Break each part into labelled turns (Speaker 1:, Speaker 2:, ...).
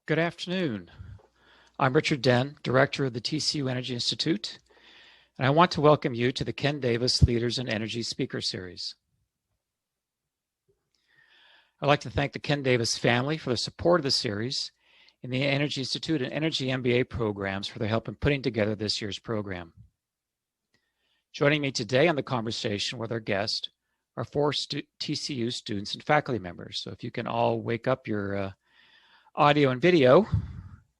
Speaker 1: Good afternoon. I'm Richard Den, Director of the TCU Energy Institute, and I want to welcome you to the Ken Davis Leaders in Energy Speaker Series. I'd like to thank the Ken Davis family for the support of the series and the Energy Institute and Energy MBA programs for their help in putting together this year's program. Joining me today on the conversation with our guest are four TCU students and faculty members. So if you can all wake up your audio and video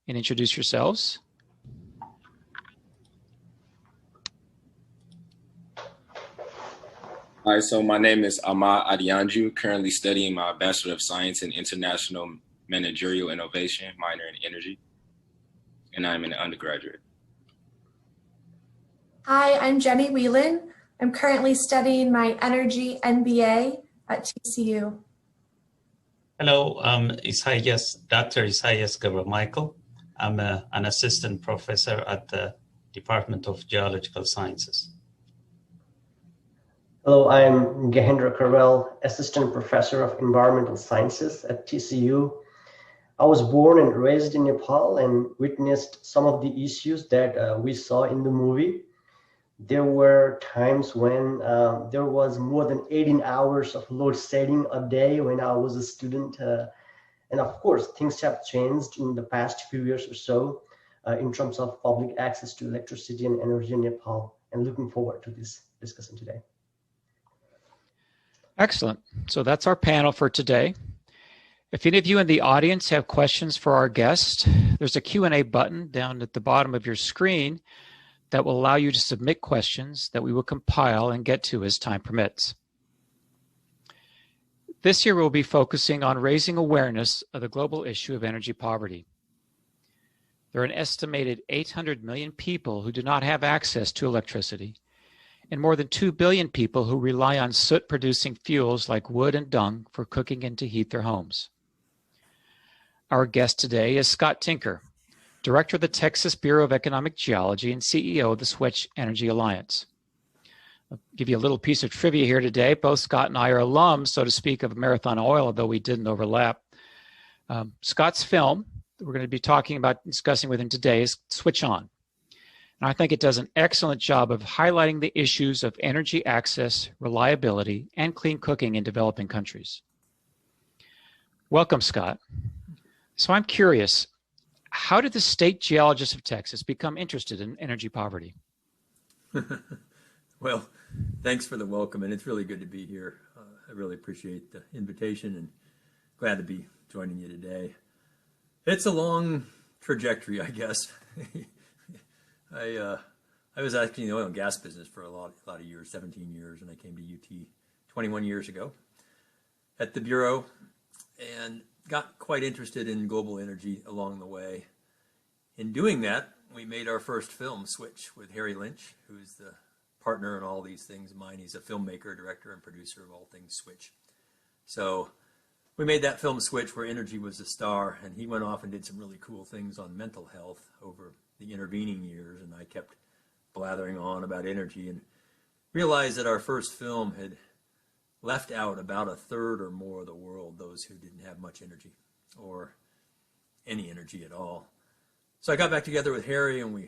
Speaker 1: and introduce yourselves.
Speaker 2: Hi, so my name is Ahmad Adianju, currently studying my Bachelor of Science in International Managerial Innovation, minor in energy, and I'm an undergraduate.
Speaker 3: Hi, I'm Jenny Whelan. I'm currently studying my Energy MBA at TCU.
Speaker 4: Hello, I'm Dr. Isaias Gabriel-Michael. I'm an assistant professor at the Department of Geological Sciences.
Speaker 5: Hello, I'm Gehendra Karel, assistant professor of environmental sciences at TCU. I was born and raised in Nepal and witnessed some of the issues that we saw in the movie. There were times when there was more than 18 hours of load shedding a day when I was a student. And of course, things have changed in the past few years or so in terms of public access to electricity and energy in Nepal. And looking forward to this discussion today.
Speaker 1: Excellent. So that's our panel for today. If any of you in the audience have questions for our guest, there's a Q&A button down at the bottom of your screen that will allow you to submit questions that we will compile and get to as time permits. This year we'll be focusing on raising awareness of the global issue of energy poverty. There are an estimated 800 million people who do not have access to electricity, and more than 2 billion people who rely on soot-producing fuels like wood and dung for cooking and to heat their homes. Our guest today is Scott Tinker, Director of the Texas Bureau of Economic Geology and CEO of the Switch Energy Alliance. I'll give you a little piece of trivia here today. Both Scott and I are alums, so to speak, of Marathon Oil, although we didn't overlap. Scott's film that we're going to be talking about, discussing with him today, is Switch On. And I think it does an excellent job of highlighting the issues of energy access, reliability, and clean cooking in developing countries. Welcome, Scott. So I'm curious, how did the state geologists of Texas become interested in energy poverty?
Speaker 6: Well, thanks for the welcome, and it's really good to be here. I really appreciate the invitation and glad to be joining you today. It's a long trajectory, I guess. I was actually in the oil and gas business for a lot of years, 17 years, and I came to UT 21 years ago at the Bureau and got quite interested in global energy along the way. In doing that, we made our first film, Switch, with Harry Lynch, who's the partner in all these things of mine. He's a filmmaker, director, and producer of all things Switch. So we made that film, Switch, where energy was the star, and he went off and did some really cool things on mental health over the intervening years, and I kept blathering on about energy and realized that our first film had left out about a third or more of the world, those who didn't have much energy or any energy at all. So I got back together with Harry and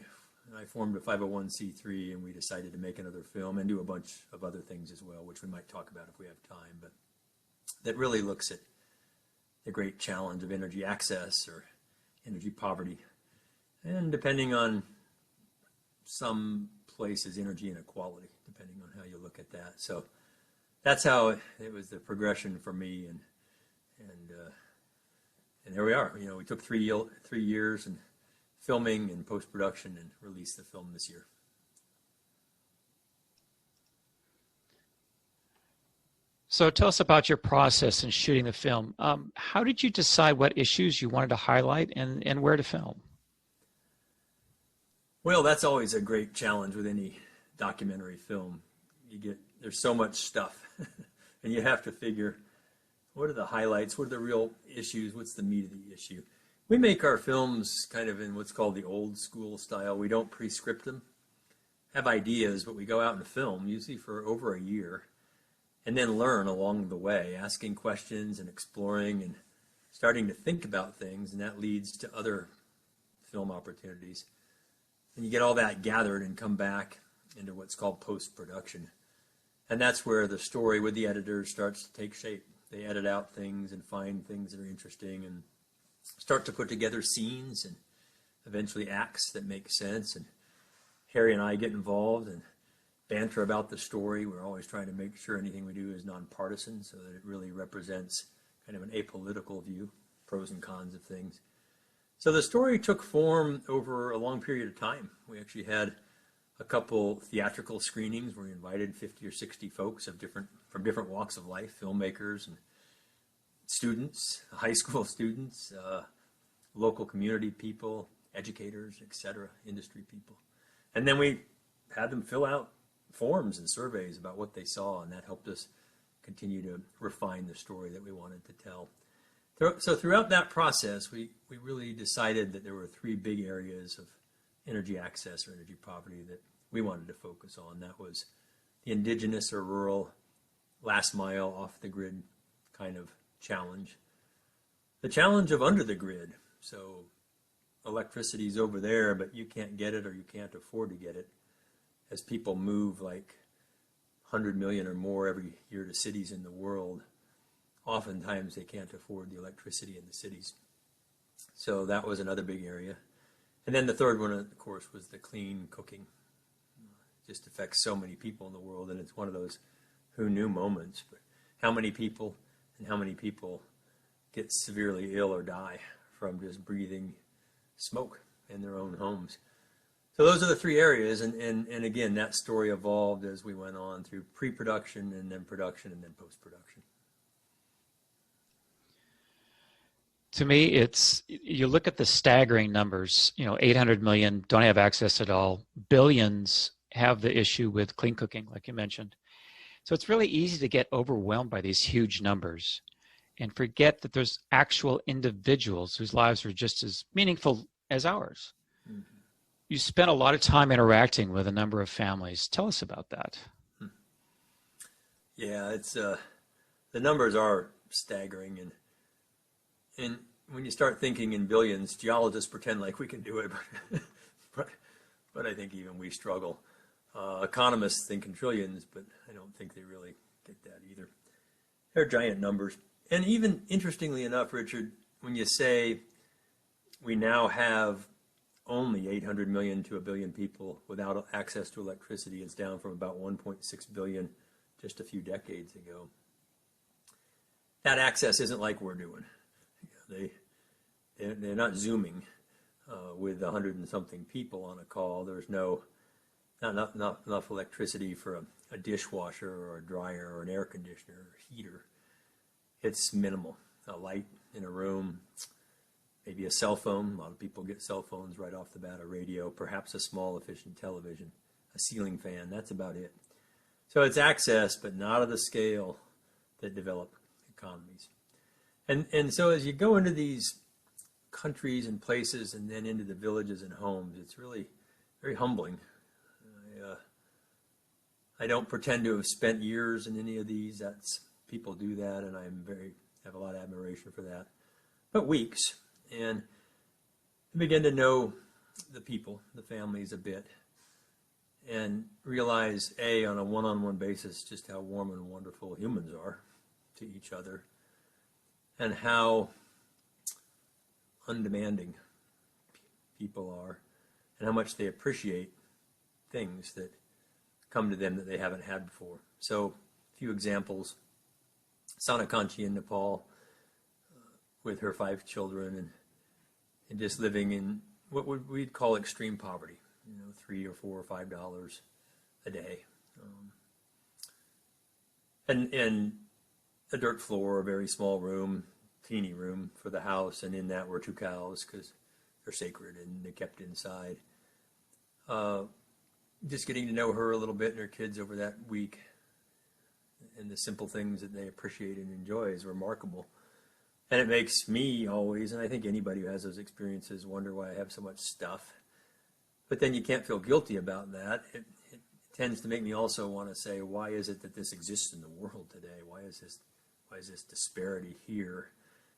Speaker 6: I formed a 501c3 and we decided to make another film and do a bunch of other things as well, which we might talk about if we have time, but that really looks at the great challenge of energy access or energy poverty. And depending on some places, energy inequality, depending on how you look at that. So that's how it was the progression for me, and here we are. You know, we took 3 years and filming and post-production and released the film this year.
Speaker 1: So tell us about your process in shooting the film. How did you decide what issues you wanted to highlight and where to film?
Speaker 6: Well, that's always a great challenge with any documentary film. There's so much stuff and you have to figure, what are the highlights? What are the real issues? What's the meat of the issue? We make our films kind of in what's called the old school style. We don't pre-script them, have ideas, but we go out and film, usually for over a year, and then learn along the way, asking questions and exploring and starting to think about things, and that leads to other film opportunities. And you get all that gathered and come back into what's called post-production. And that's where the story with the editors starts to take shape. They edit out things and find things that are interesting and start to put together scenes and eventually acts that make sense. And Harry and I get involved and banter about the story. We're always trying to make sure anything we do is nonpartisan so that it really represents kind of an apolitical view, pros and cons of things. So the story took form over a long period of time. We actually had a couple theatrical screenings where we invited 50 or 60 folks from different walks of life, filmmakers and students, high school students, local community people, educators, etc., industry people. And then we had them fill out forms and surveys about what they saw, and that helped us continue to refine the story that we wanted to tell. So throughout that process, we really decided that there were three big areas of energy access or energy poverty that we wanted to focus on. That was the indigenous or rural, last mile, off the grid kind of challenge. The challenge of under the grid. So electricity's over there, but you can't get it or you can't afford to get it. As people move like 100 million or more every year to cities in the world, oftentimes they can't afford the electricity in the cities. So that was another big area. And then the third one, of course, was the clean cooking. It just affects so many people in the world, and it's one of those who knew moments. But how many people get severely ill or die from just breathing smoke in their own homes? So those are the three areas, and again, that story evolved as we went on through pre-production and then production and then post-production.
Speaker 1: To me, it's, you look at the staggering numbers, 800 million don't have access at all. Billions have the issue with clean cooking, like you mentioned. So it's really easy to get overwhelmed by these huge numbers and forget that there's actual individuals whose lives are just as meaningful as ours. Mm-hmm. You spent a lot of time interacting with a number of families. Tell us about that.
Speaker 6: Yeah, it's the numbers are staggering, and when you start thinking in billions, geologists pretend like we can do it, but I think even we struggle. Economists think in trillions, but I don't think they really get that either. They're giant numbers. And even interestingly enough, Richard, when you say we now have only 800 million to 1 billion people without access to electricity, it's down from about 1.6 billion just a few decades ago. That access isn't like we're doing. They're not Zooming with 100 and something people on a call. There's not enough electricity for a dishwasher or a dryer or an air conditioner or heater. It's minimal. A light in a room, maybe a cell phone. A lot of people get cell phones right off the bat, a radio, perhaps a small efficient television, a ceiling fan. That's about it. So it's access, but not of the scale that develop economies. And so as you go into these countries and places and then into the villages and homes, it's really very humbling. I don't pretend to have spent years in any of these. People do that, and I have a lot of admiration for that. But weeks, and I begin to know the people, the families a bit, and realize, on a one-on-one basis, just how warm and wonderful humans are to each other, and how undemanding people are, and how much they appreciate things that come to them that they haven't had before. So, a few examples. Sanakanchi in Nepal, with her 5 children, and just living in what we'd call extreme poverty, $3 or $4 or $5 a day, and a dirt floor, a very small room, teeny room for the house, and in that were 2 cows because they're sacred and they're kept inside. Just getting to know her a little bit and her kids over that week, and the simple things that they appreciate and enjoy is remarkable. And it makes me always, and I think anybody who has those experiences, wonder why I have so much stuff. But then you can't feel guilty about that. It tends to make me also want to say, why is it that this exists in the world today? Why is this disparity here?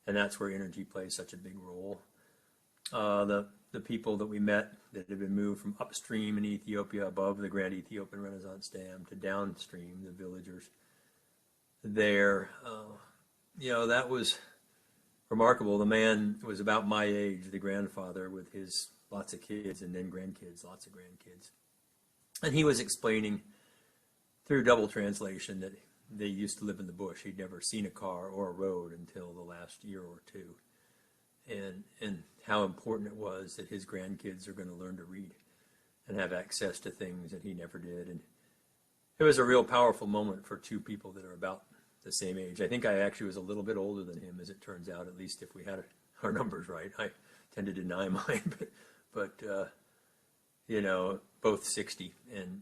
Speaker 6: And that's where energy plays such a big role. The people that we met that had been moved from upstream in Ethiopia above the Grand Ethiopian Renaissance Dam to downstream, the villagers there, that was remarkable. The man was about my age, the grandfather, with his lots of kids and then grandkids, lots of grandkids. And he was explaining through double translation that they used to live in the bush. He'd never seen a car or a road until the last year or two. And how important it was that his grandkids are going to learn to read and have access to things that he never did. And it was a real powerful moment for two people that are about the same age. I think I actually was a little bit older than him, as it turns out, at least if we had our numbers right. I tend to deny mine, but both 60. And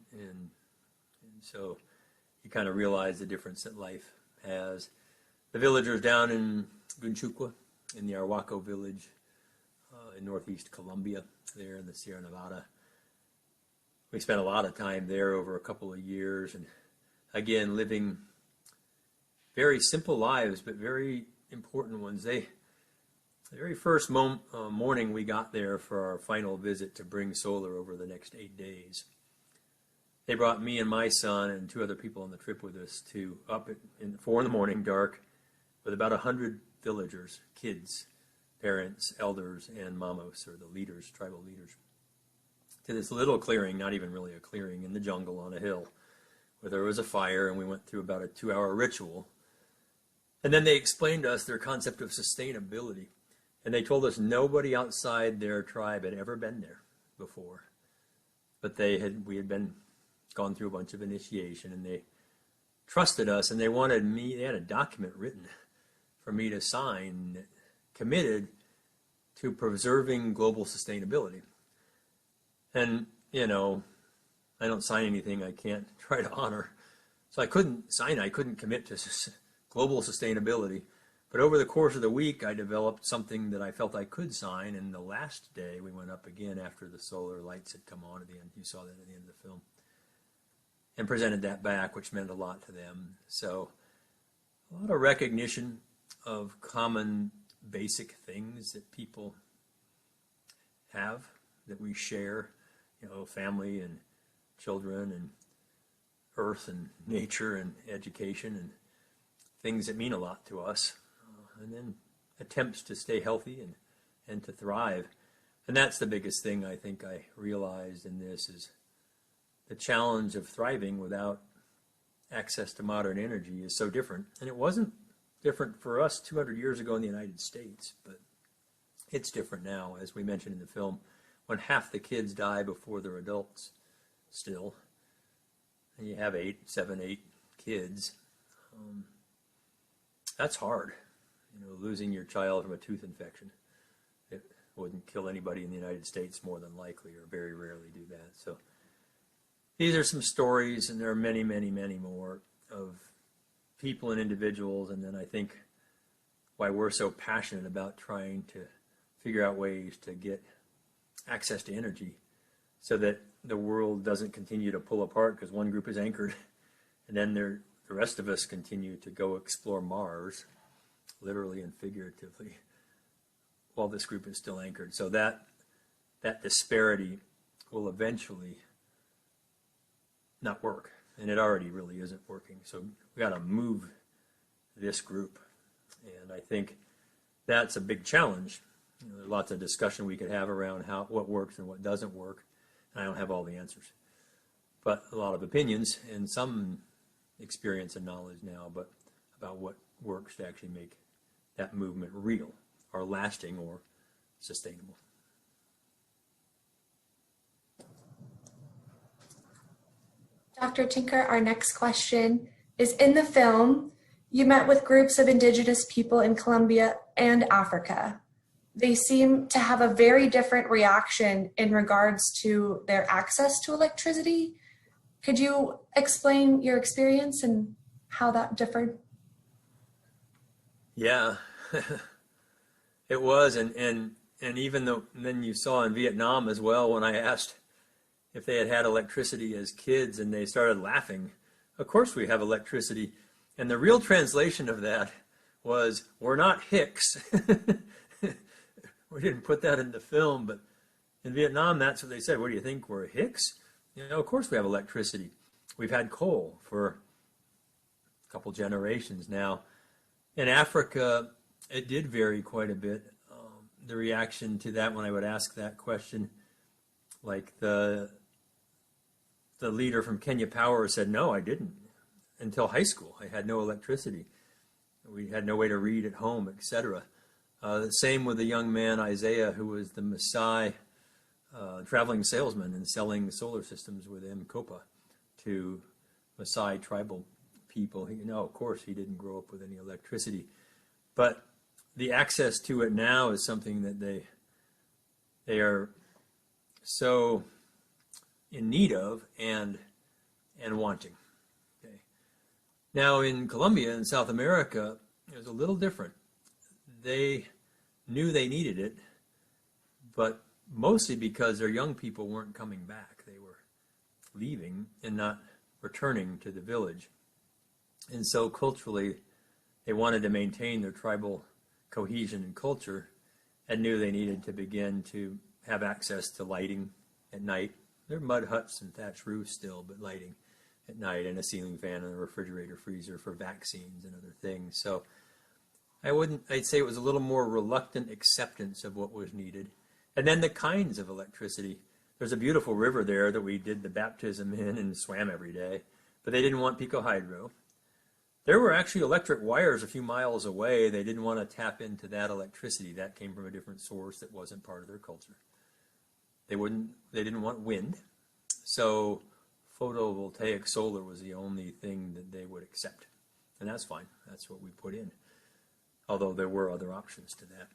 Speaker 6: so you kind of realize the difference that life has. The villagers down in Gunchukwa, in the Arhuaco village in northeast Colombia, there in the Sierra Nevada. We spent a lot of time there over a couple of years, and again, living very simple lives, but very important ones. The very first morning we got there for our final visit to bring solar over the next 8 days, they brought me and my son and 2 other people on the trip with us to up at 4 in the morning, dark, with about 100 villagers, kids, parents, elders, and mamos, or the leaders, tribal leaders, to this little clearing, not even really a clearing, in the jungle on a hill, where there was a fire, and we went through about a 2-hour ritual. And then they explained to us their concept of sustainability, and they told us nobody outside their tribe had ever been there before, but we had gone through a bunch of initiation, and they trusted us, and they had a document written for me to sign that committed to preserving global sustainability. And, I don't sign anything I can't try to honor. So I couldn't sign, I couldn't commit to global sustainability. But over the course of the week, I developed something that I felt I could sign. And the last day, we went up again after the solar lights had come on at the end. You saw that at the end of the film. And presented that back, which meant a lot to them. So a lot of recognition of common basic things that people have, that we share, family and children and earth and nature and education and things that mean a lot to us, and then attempts to stay healthy and to thrive. And that's the biggest thing I think I realized in this, is the challenge of thriving without access to modern energy is so different. And it wasn't different for us 200 years ago in the United States, but it's different now, as we mentioned in the film, when half the kids die before they're adults still, and you have 7, 8 kids. That's hard, losing your child from a tooth infection. It wouldn't kill anybody in the United States more than likely, or very rarely do that. So these are some stories, and there are many, many, many more of people and individuals. And then I think why we're so passionate about trying to figure out ways to get access to energy so that the world doesn't continue to pull apart because one group is anchored, and then the rest of us continue to go explore Mars, literally and figuratively, while this group is still anchored. So that disparity will eventually not work, and it already really isn't working. So we got to move this group, and I think that's a big challenge. There's lots of discussion we could have around what works and what doesn't work, and I don't have all the answers, but a lot of opinions and some experience and knowledge now, but about what works to actually make that movement real or lasting or sustainable.
Speaker 3: Dr. Tinker, our next question is, in the film, you met with groups of indigenous people in Colombia and Africa. They seem to have a very different reaction in regards to their access to electricity. Could you explain your experience and how that differed?
Speaker 6: Yeah, it was. And even though, and then you saw in Vietnam as well, when I asked if they had electricity as kids, and they started laughing. Of course we have electricity. And the real translation of that was, we're not Hicks. We didn't put that in the film, but in Vietnam, that's what they said. What do you think, we're Hicks? You know, of course we have electricity. We've had coal for a couple generations now. In Africa, it did vary quite a bit. The reaction to that when I would ask that question, like the leader from Kenya Power said, no, I didn't. Until high school, I had no electricity. We had no way to read at home, etc. Same with the young man, Isaiah, who was the Maasai traveling salesman and selling solar systems with M-Kopa to Maasai tribal people. You know, of course, he didn't grow up with any electricity. But the access to it now is something that they are so in need of and wanting. Okay. Now in Colombia and South America, it was a little different. They knew they needed it, but mostly because their young people weren't coming back. They were leaving and not returning to the village. And so culturally, they wanted to maintain their tribal cohesion and culture and knew they needed to begin to have access to lighting at night. They're mud huts and thatched roofs still, but lighting at night and a ceiling fan and a refrigerator freezer for vaccines and other things. So I'd say it was a little more reluctant acceptance of what was needed. And then the kinds of electricity. There's a beautiful river there that we did the baptism in and swam every day, but they didn't want pico hydro. There were actually electric wires a few miles away. They didn't want to tap into that electricity. That came from a different source that wasn't part of their culture. They didn't want wind. So photovoltaic solar was the only thing that they would accept. And that's fine. That's what we put in. Although there were other options to that.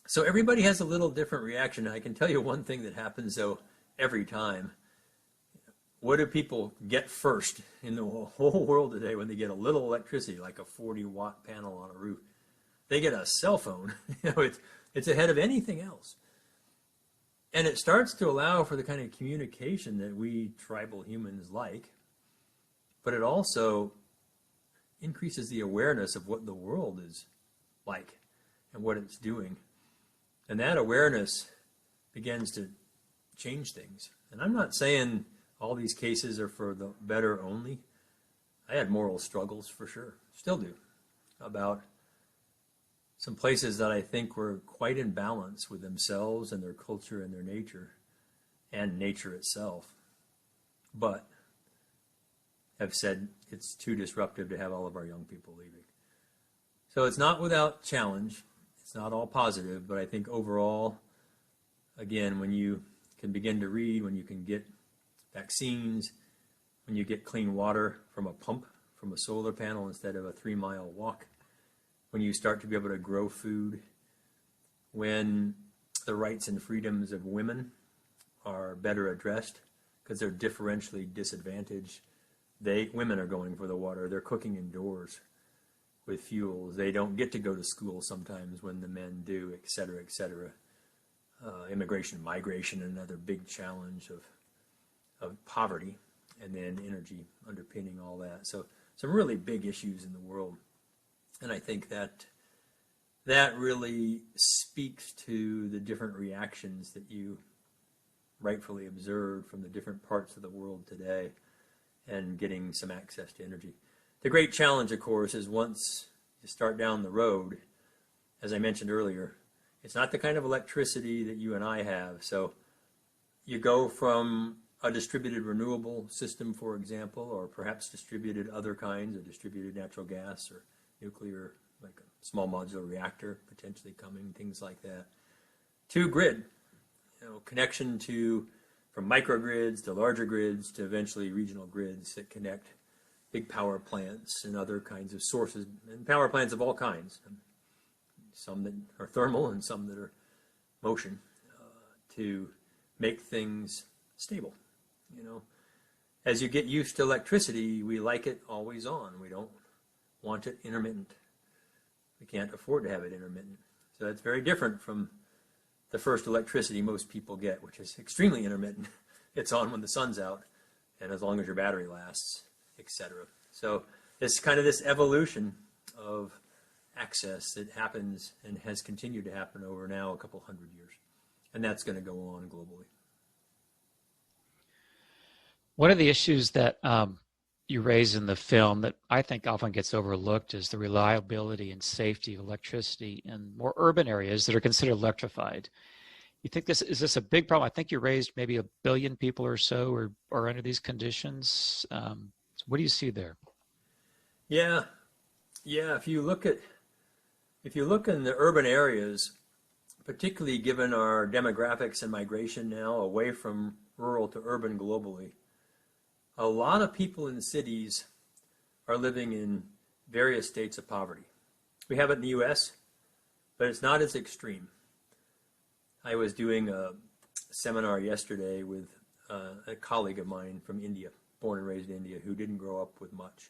Speaker 6: So everybody has a little different reaction. I can tell you one thing that happens, though, every time. What do people get first in the whole world today when they get a little electricity, like a 40-watt panel on a roof? They get a cell phone. It's ahead of anything else. And it starts to allow for the kind of communication that we tribal humans like, but it also increases the awareness of what the world is like and what it's doing. And that awareness begins to change things. And I'm not saying all these cases are for the better only. I had moral struggles for sure, still do, about some places that I think were quite in balance with themselves and their culture and their nature and nature itself, but have said it's too disruptive to have all of our young people leaving. So it's not without challenge. It's not all positive, but I think overall, again, when you can begin to read, when you can get vaccines, when you get clean water from a pump, from a solar panel instead of a 3-mile walk, when you start to be able to grow food, when the rights and freedoms of women are better addressed because they're differentially disadvantaged. Women are going for the water. They're cooking indoors with fuels. They don't get to go to school sometimes when the men do, et cetera, et cetera. Immigration, migration, another big challenge of poverty, and then energy underpinning all that. So some really big issues in the world. And I think that really speaks to the different reactions that you rightfully observed from the different parts of the world today and getting some access to energy. The great challenge, of course, is once you start down the road, as I mentioned earlier, it's not the kind of electricity that you and I have. So you go from a distributed renewable system, for example, or perhaps distributed other kinds of distributed natural gas or nuclear, like a small modular reactor potentially coming, things like that, to grid, connection from microgrids to larger grids to eventually regional grids that connect big power plants and other kinds of sources, and power plants of all kinds, some that are thermal and some that are motion, to make things stable. As you get used to electricity, we like it always on. We don't want it intermittent. We can't afford to have it intermittent. So that's very different from the first electricity most people get, which is extremely intermittent. It's on when the sun's out and as long as your battery lasts, etc. So it's kind of this evolution of access that happens and has continued to happen over now a couple hundred years. And that's going to go on globally.
Speaker 1: One of the issues that you raise in the film that I think often gets overlooked is the reliability and safety of electricity in more urban areas that are considered electrified. You think is this a big problem? I think you raised maybe 1 billion people or so are under these conditions. So what do you see there?
Speaker 6: Yeah. If you look in the urban areas, particularly given our demographics and migration now away from rural to urban globally, a lot of people in cities are living in various states of poverty. We have it in the U.S., but it's not as extreme. I was doing a seminar yesterday with a colleague of mine from India, born and raised in India, who didn't grow up with much.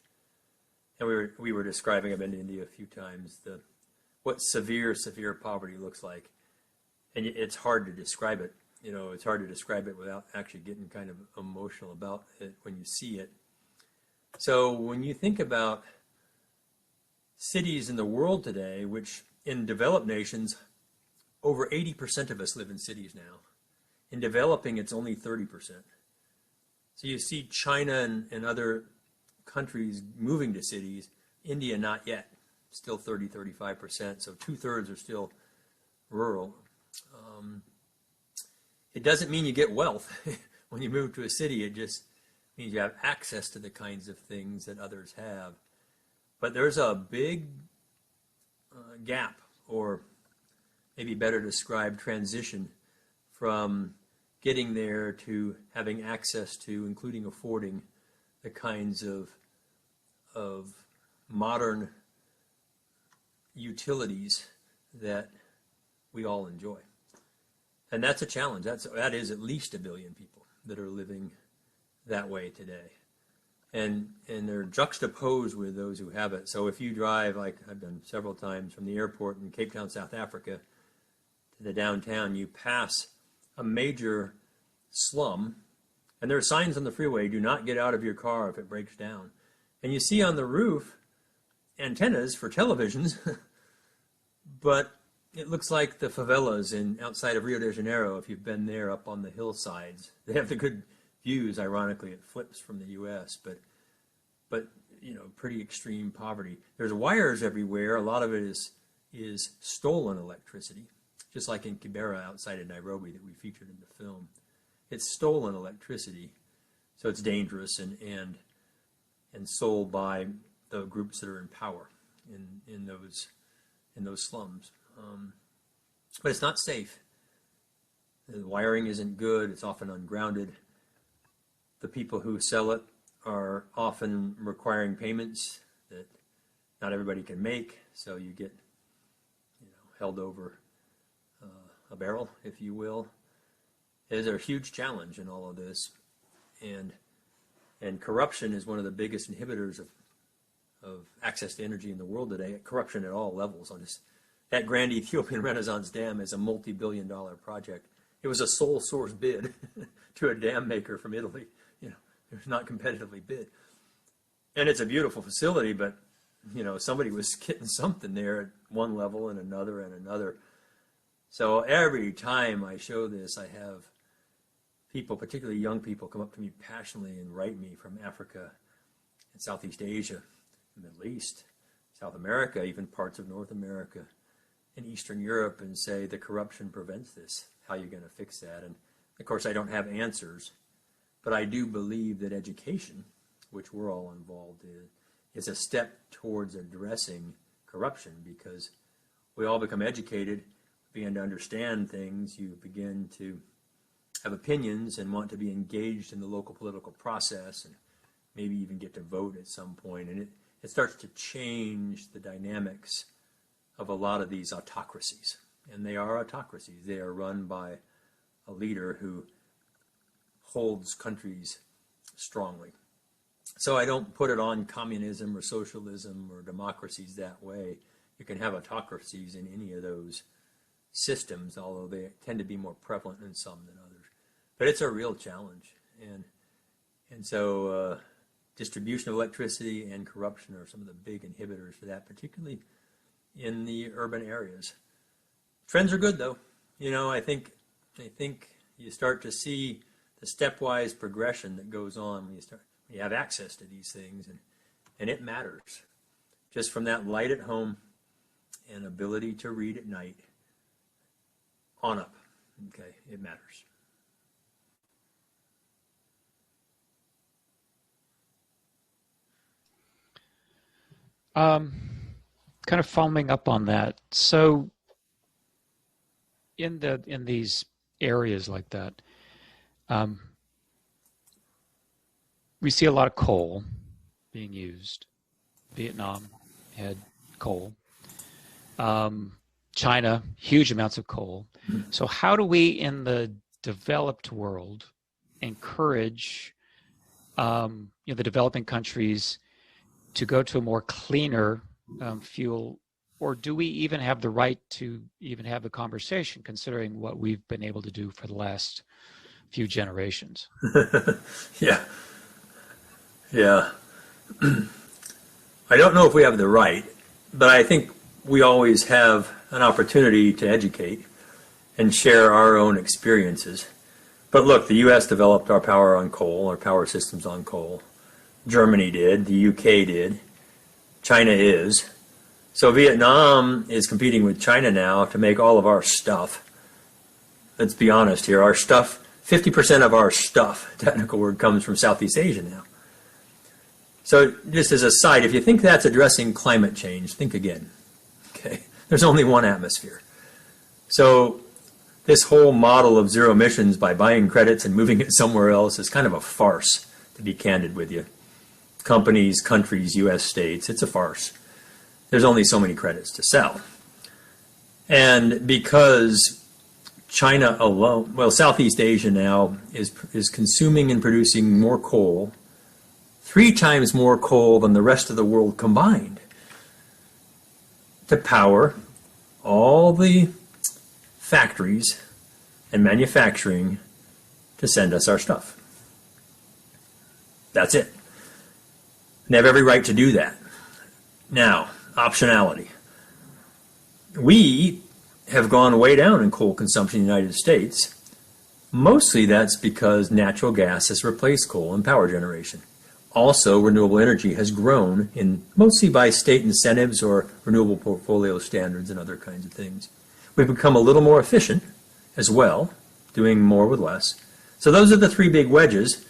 Speaker 6: And we were describing, I've been to India a few times, what severe poverty looks like. And it's hard to describe it. You know, it's hard to describe it without actually getting kind of emotional about it when you see it. So when you think about cities in the world today, which in developed nations, over 80% of us live in cities now. In developing, it's only 30%. So you see China and other countries moving to cities. India, not yet. Still 35%. So 2/3 are still rural. It doesn't mean you get wealth when you move to a city. It just means you have access to the kinds of things that others have. But there's a big gap, or maybe better described, transition from getting there to having access to, including affording, the kinds of modern utilities that we all enjoy. And that's a challenge. That is at least 1 billion people that are living that way today. And they're juxtaposed with those who have it. So if you drive, like I've done several times, from the airport in Cape Town, South Africa, to the downtown, you pass a major slum, and there are signs on the freeway, do not get out of your car if it breaks down. And you see on the roof antennas for televisions, but it looks like the favelas outside of Rio de Janeiro, if you've been there up on the hillsides. They have the good views, ironically, it flips from the U.S., but you know, pretty extreme poverty. There's wires everywhere. A lot of it is stolen electricity, just like in Kibera outside of Nairobi that we featured in the film. It's stolen electricity, so it's dangerous and sold by the groups that are in power in those slums. But it's not safe. The wiring isn't good. It's often ungrounded. The people who sell it are often requiring payments that not everybody can make, so you get, held over a barrel, if you will. There's a huge challenge in all of this, and corruption is one of the biggest inhibitors of access to energy in the world today. Corruption at all levels. That Grand Ethiopian Renaissance Dam is a multi-billion-dollar project. It was a sole source bid to a dam maker from Italy. It was not competitively bid. And it's a beautiful facility, but, somebody was getting something there at one level and another and another. So every time I show this, I have people, particularly young people, come up to me passionately and write me from Africa and Southeast Asia, the Middle East, South America, even parts of North America, and Eastern Europe, and say the corruption prevents this. How are you going to fix that? And of course, I don't have answers, but I do believe that education, which we're all involved in, is a step towards addressing corruption, because we all become educated, begin to understand things, you begin to have opinions and want to be engaged in the local political process, and maybe even get to vote at some point. And it starts to change the dynamics of a lot of these autocracies. And they are autocracies. They are run by a leader who holds countries strongly. So I don't put it on communism or socialism or democracies that way. You can have autocracies in any of those systems, although they tend to be more prevalent in some than others. But it's a real challenge. And so distribution of electricity and corruption are some of the big inhibitors for that, particularly in the urban areas. Trends are good, though. You know, I think you start to see the stepwise progression that goes on when you have access to these things, and it matters. Just from that light at home and ability to read at night on up, okay, it matters.
Speaker 1: Kind of following up on that. So in these areas like that, we see a lot of coal being used. Vietnam had coal. China, huge amounts of coal. So how do we in the developed world encourage the developing countries to go to a more cleaner fuel, or do we even have the right to even have the conversation considering what we've been able to do for the last few generations?
Speaker 6: Yeah. I don't know if we have the right, but I think we always have an opportunity to educate and share our own experiences. But look, the U.S. developed our power on coal, our power systems on coal. Germany did, the UK did, China is. So Vietnam is competing with China now to make all of our stuff. Let's be honest here, our stuff, 50% of our stuff, technical word, comes from Southeast Asia now. So just as a side, if you think that's addressing climate change, think again. Okay, there's only one atmosphere. So this whole model of zero emissions by buying credits and moving it somewhere else is kind of a farce, to be candid with you. Companies, countries, U.S. states, it's a farce. There's only so many credits to sell. And because China alone, well, Southeast Asia now is consuming and producing more coal, 3 times more coal than the rest of the world combined, to power all the factories and manufacturing to send us our stuff. That's it. They have every right to do that. Now, optionality. We have gone way down in coal consumption in the United States. Mostly that's because natural gas has replaced coal in power generation. Also, renewable energy has grown, mostly by state incentives or renewable portfolio standards and other kinds of things. We've become a little more efficient as well, doing more with less. So those are the 3 big wedges.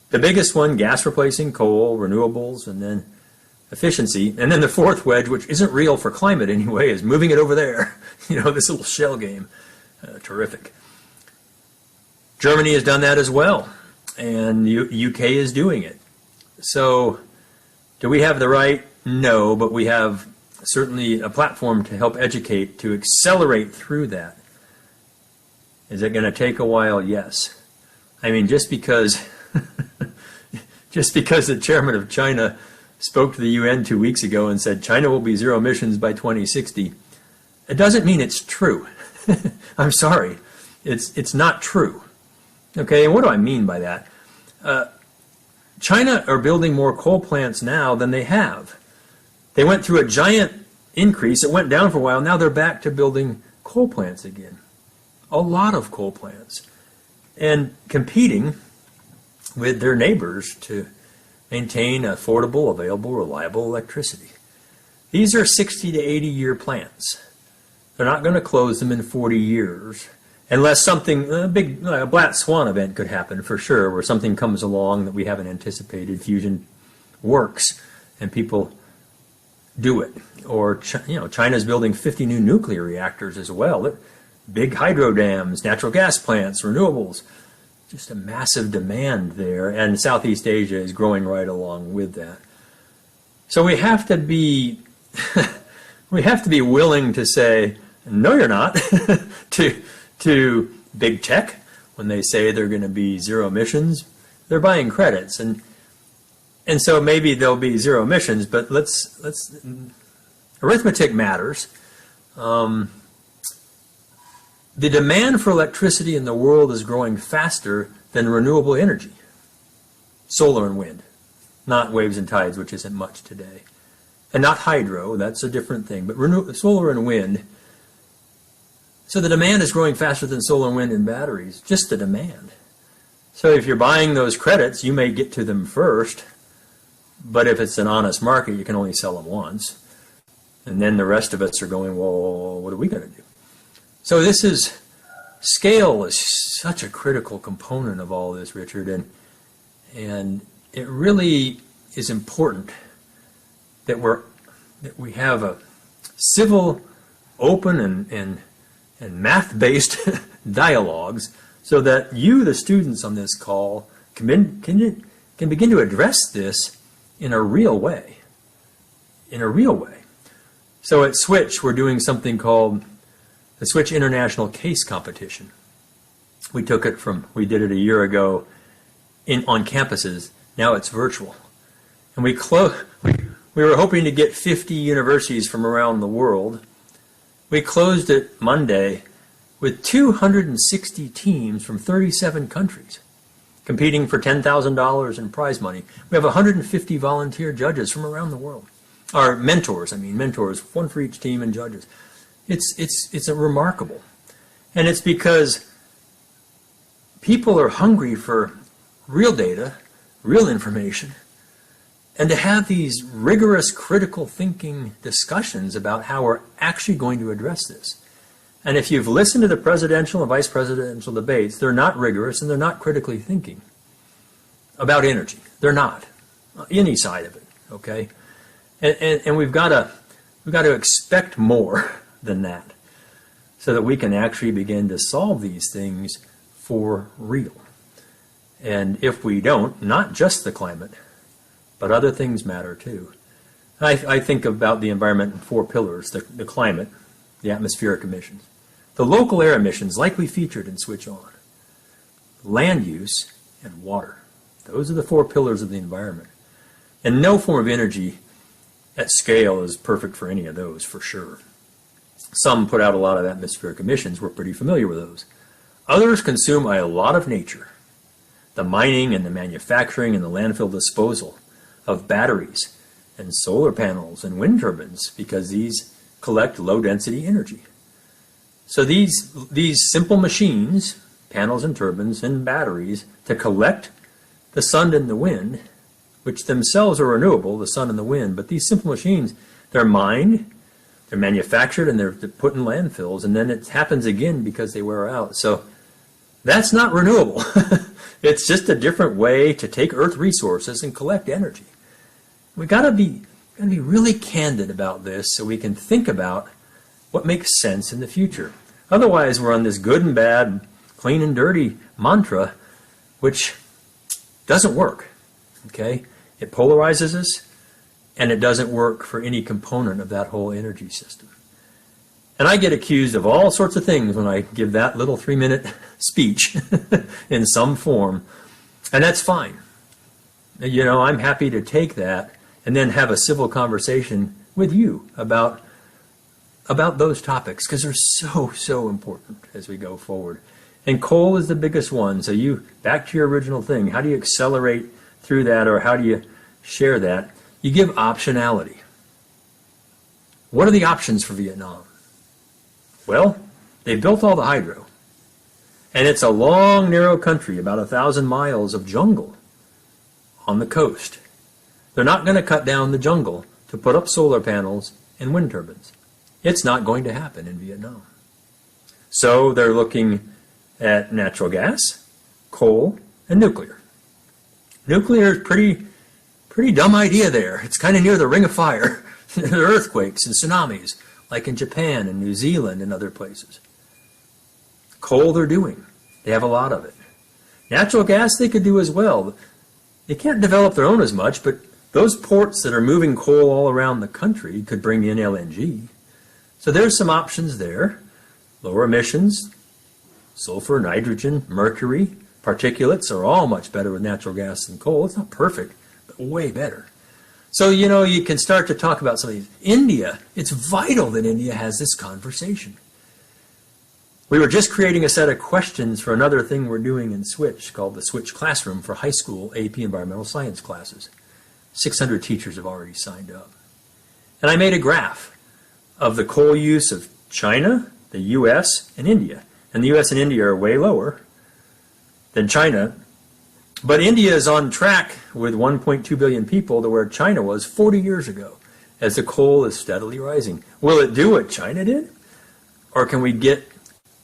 Speaker 6: The biggest one, gas replacing coal, renewables, and then efficiency. And then the 4th wedge, which isn't real for climate anyway, is moving it over there. You know, this little shell game. Terrific. Germany has done that as well. And UK is doing it. So do we have the right? No, but we have certainly a platform to help educate, to accelerate through that. Is it going to take a while? Yes. I mean, just because the chairman of China spoke to the UN 2 weeks ago and said China will be zero emissions by 2060, it doesn't mean it's true. I'm sorry. It's not true. Okay, and what do I mean by that? China are building more coal plants now than they have. They went through a giant increase. It went down for a while. Now they're back to building coal plants again. A lot of coal plants. And competing with their neighbors to maintain affordable, available, reliable electricity. These are 60 to 80-year plants. They're not going to close them in 40 years. Unless something, a black swan event could happen for sure, where something comes along that we haven't anticipated, fusion works, and people do it. Or, China's building 50 new nuclear reactors as well. Big hydro dams, natural gas plants, renewables. Just a massive demand there, and Southeast Asia is growing right along with that. So we have to be, willing to say, no, you're not, to big tech when they say they're going to be zero emissions. They're buying credits, and so maybe there'll be zero emissions. But let's arithmetic matters. The demand for electricity in the world is growing faster than renewable energy, solar and wind, not waves and tides, which isn't much today. and not hydro, that's a different thing, but solar and wind. So the demand is growing faster than solar and wind and batteries, just the demand. So if you're buying those credits, you may get to them first, but if it's an honest market, you can only sell them once. And then the rest of us are going, well, what are we going to do? So scale is such a critical component of all this, Richard, and it really is important that we have a civil, open, and math-based dialogues so that you, the students on this call, can begin to address this in a real way. So at Switch, we're doing something called the Switch International Case Competition. We did it a year ago on campuses. Now it's virtual. And we were hoping to get 50 universities from around the world. We closed it Monday with 260 teams from 37 countries competing for $10,000 in prize money. We have 150 volunteer judges from around the world. Our mentors, one for each team, and judges. It's a remarkable. And it's because people are hungry for real data, real information, and to have these rigorous critical thinking discussions about how we're actually going to address this. And if you've listened to the presidential and vice presidential debates, they're not rigorous and they're not critically thinking about energy. They're not. Any side of it, okay? And we've got to expect more than that so that we can actually begin to solve these things for real. And if we don't, not just the climate, but other things matter too. I think about the environment in 4 pillars: the climate, the atmospheric emissions, the local air emissions, like we featured in Switch On, land use, and water. Those are the 4 pillars of the environment. And no form of energy at scale is perfect for any of those, for sure. Some put out a lot of atmospheric emissions. We're pretty familiar with those. Others consume a lot of nature. The mining and the manufacturing and the landfill disposal of batteries and solar panels and wind turbines, because these collect low-density energy. So these simple machines, panels and turbines and batteries, to collect the sun and the wind, which themselves are renewable, the sun and the wind, but these simple machines, they're mined, they're manufactured, and they're put in landfills, and then it happens again because they wear out. So that's not renewable. It's just a different way to take Earth resources and collect energy. We gotta be really candid about this so we can think about what makes sense in the future. Otherwise, we're on this good and bad, clean and dirty mantra, which doesn't work. Okay? It polarizes us, and it doesn't work for any component of that whole energy system. And I get accused of all sorts of things when I give that little 3-minute speech in some form, and that's fine. You know, I'm happy to take that and then have a civil conversation with you about those topics, because they're so important as we go forward. And coal is the biggest one. So back to your original thing, how do you accelerate through that, or how do you share that? You give optionality. What are the options for Vietnam? Well, they built all the hydro. And it's a long, narrow country, about 1,000 miles of jungle on the coast. They're not going to cut down the jungle to put up solar panels and wind turbines. It's not going to happen in Vietnam. So they're looking at natural gas, coal, and nuclear. Nuclear is pretty dumb idea there. It's kind of near the ring of fire. There are earthquakes and tsunamis, like in Japan and New Zealand and other places. Coal they're doing. They have a lot of it. Natural gas they could do as well. They can't develop their own as much, but those ports that are moving coal all around the country could bring in LNG. So there's some options there. Lower emissions, sulfur, nitrogen, mercury, particulates are all much better with natural gas than coal. It's not perfect, but way better. So, you know, you can start to talk about some of these. India, it's vital that India has this conversation. We were just creating a set of questions for another thing we're doing in Switch called the Switch Classroom for high school AP environmental science classes. 600 teachers have already signed up. And I made a graph of the coal use of China, the US, and India. And the US and India are way lower than China. But India is on track with 1.2 billion people to where China was 40 years ago, as the coal is steadily rising. Will it do what China did? Or can we get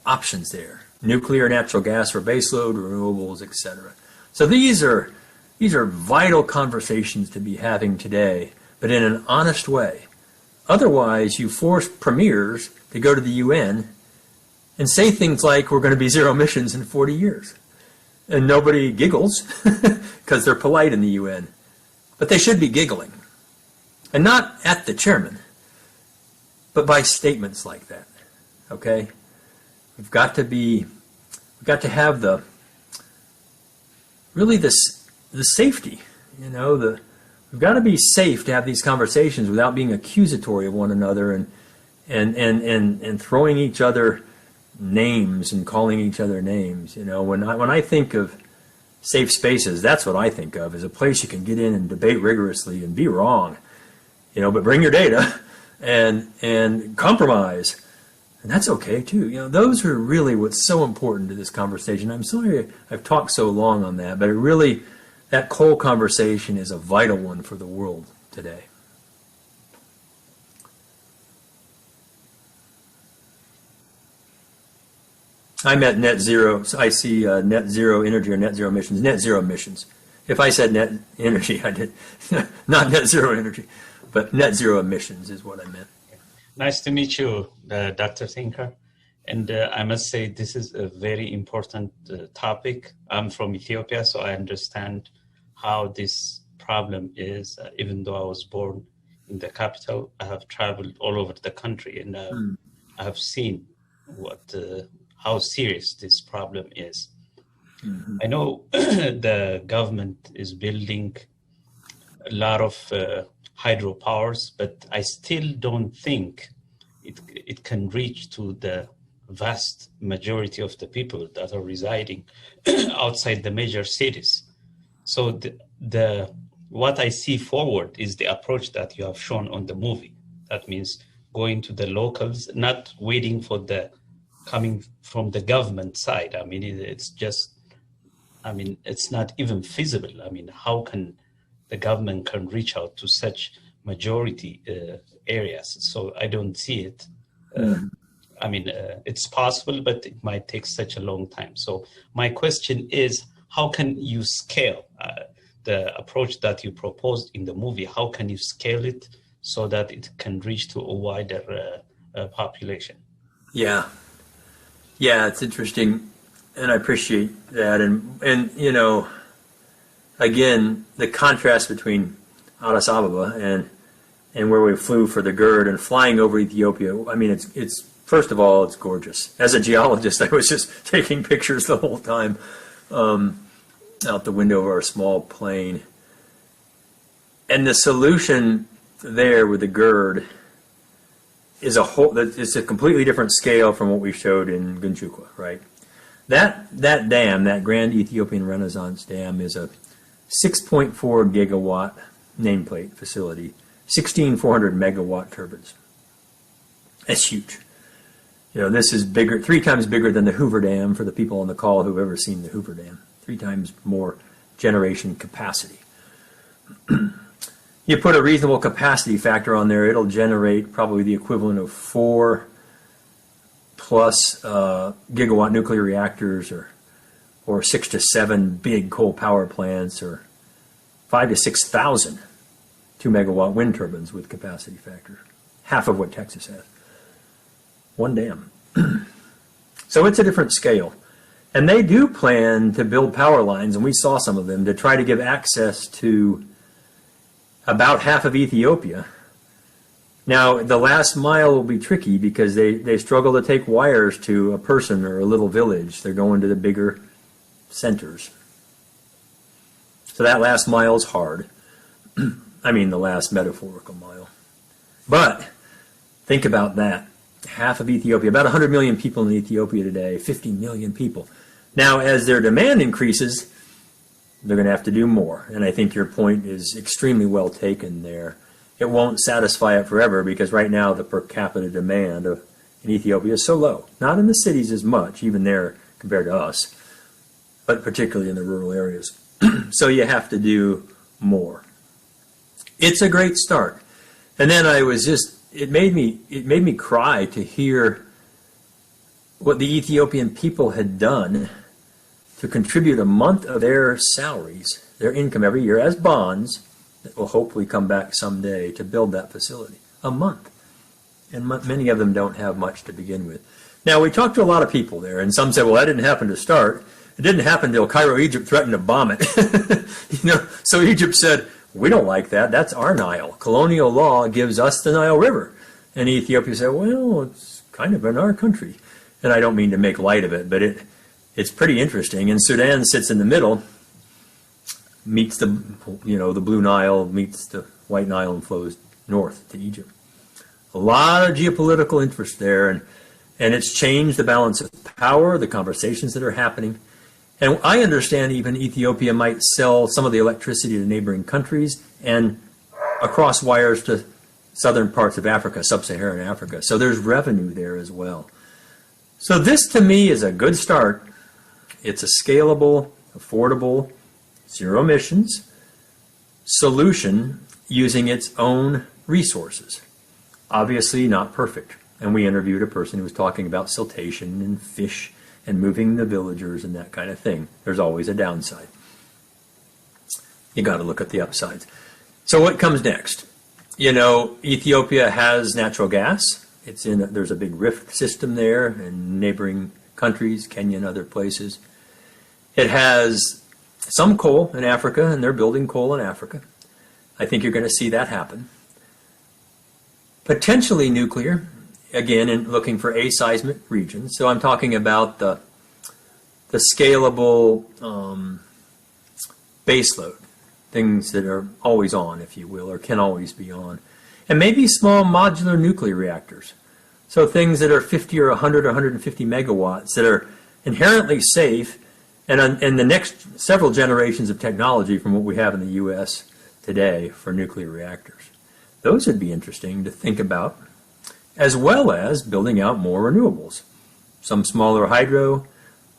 Speaker 6: options there? Nuclear, natural gas for baseload, renewables, etc. So these are vital conversations to be having today, but in an honest way. Otherwise, you force premiers to go to the UN and say things like, we're going to be zero emissions in 40 years. And nobody giggles because they're polite in the UN. But they should be giggling. And not at the chairman, but by statements like that. Okay? We've got to have the safety, we've got to be safe to have these conversations without being accusatory of one another and throwing each other names and calling each other names. When I think of safe spaces, that's what I think of, as a place you can get in and debate rigorously and be wrong, but bring your data and compromise. And that's okay too. Those are really what's so important to this conversation. I'm sorry I've talked so long on that, but that coal conversation is a vital one for the world today. I'm at net zero. So I see net zero energy or net zero emissions. Net zero emissions. If I said net energy, I did not net zero energy, but net zero emissions is what I meant.
Speaker 4: Nice to meet you, Dr. Tinker. And I must say, this is a very important topic. I'm from Ethiopia, so I understand how this problem is. Even though I was born in the capital, I have traveled all over the country, and I have seen how serious this problem is. Mm-hmm. I know the government is building a lot of hydropowers, but I still don't think it can reach to the vast majority of the people that are residing outside the major cities. So what I see forward is the approach that you have shown on the movie. That means going to the locals, not waiting for the coming from the government side. I mean, it's not even feasible. I mean, how can the government can reach out to such majority areas? So I don't see it. It's possible, but it might take such a long time. So my question is, how can you scale the approach that you proposed in the movie? How can you scale it so that it can reach to a wider population? Yeah, it's interesting, and I appreciate that. And again, the contrast between Addis Ababa and where we flew for the GERD and flying over Ethiopia. I mean, it's first of all, it's gorgeous. As a geologist, I was just taking pictures the whole time out the window of our small plane. And the solution there with the GERD is it's a completely different scale from what we showed in Gunchukwa, right? That dam, that Grand Ethiopian Renaissance Dam, is a 6.4 gigawatt nameplate facility, 16,400 megawatt turbines. That's huge. This is bigger, 3 times bigger than the Hoover Dam, for the people on the call who've ever seen the Hoover Dam. 3 times more generation capacity. You put a reasonable capacity factor on there, it'll generate probably the equivalent of 4 plus gigawatt nuclear reactors, or 6 to 7 big coal power plants, or 5 to 6,000 2-megawatt wind turbines with capacity factor, half of what Texas has. One dam. So it's a different scale. And they do plan to build power lines, and we saw some of them, to try to give access to about half of Ethiopia. Now, the last mile will be tricky because they struggle to take wires to a person or a little village. They're going to the bigger centers. So that last mile is hard. I mean, the last metaphorical mile. But think about that. Half of Ethiopia, about 100 million people in Ethiopia today, 50 million people. Now, as their demand increases, they're going to have to do more. And I think your point is extremely well taken there. it won't satisfy it forever, because right now the per capita demand in Ethiopia is so low. Not in the cities as much, even there compared to us, but particularly in the rural areas. So you have to do more. It's a great start. And then it made me cry to hear what the Ethiopian people had done to contribute a month of their salaries, their income every year, as bonds that will hopefully come back someday to build that facility. A month. And many of them don't have much to begin with. Now, we talked to a lot of people there, and some said, well, that didn't happen to start. It didn't happen until Cairo, Egypt threatened to bomb it. So Egypt said, we don't like that. That's our Nile. Colonial law gives us the Nile River. And Ethiopia said, well, it's kind of in our country. And I don't mean to make light of it, but it's pretty interesting. And Sudan sits in the middle, meets the Blue Nile, meets the White Nile, and flows north to Egypt. A lot of geopolitical interest there, and it's changed the balance of power, the conversations that are happening. And I understand even Ethiopia might sell some of the electricity to neighboring countries and across wires to southern parts of Africa, sub-Saharan Africa. So there's revenue there as well. So this, to me, is a good start. It's a scalable, affordable, zero emissions solution using its own resources. Obviously not perfect. And we interviewed a person who was talking about siltation and fish and moving the villagers and that kind of thing. There's always a downside. You got to look at the upsides. So what comes next? Ethiopia has natural gas. There's a big rift system there in neighboring countries, Kenya and other places. It has some coal in Africa, and they're building coal in Africa. I think you're going to see that happen. Potentially nuclear, again, in looking for aseismic regions. So I'm talking about the scalable baseload, things that are always on, if you will, or can always be on. And maybe small modular nuclear reactors. So things that are 50 or 100 or 150 megawatts that are inherently safe, and in the next several generations of technology from what we have in the U.S. today for nuclear reactors. Those would be interesting to think about, as well as building out more renewables. Some smaller hydro,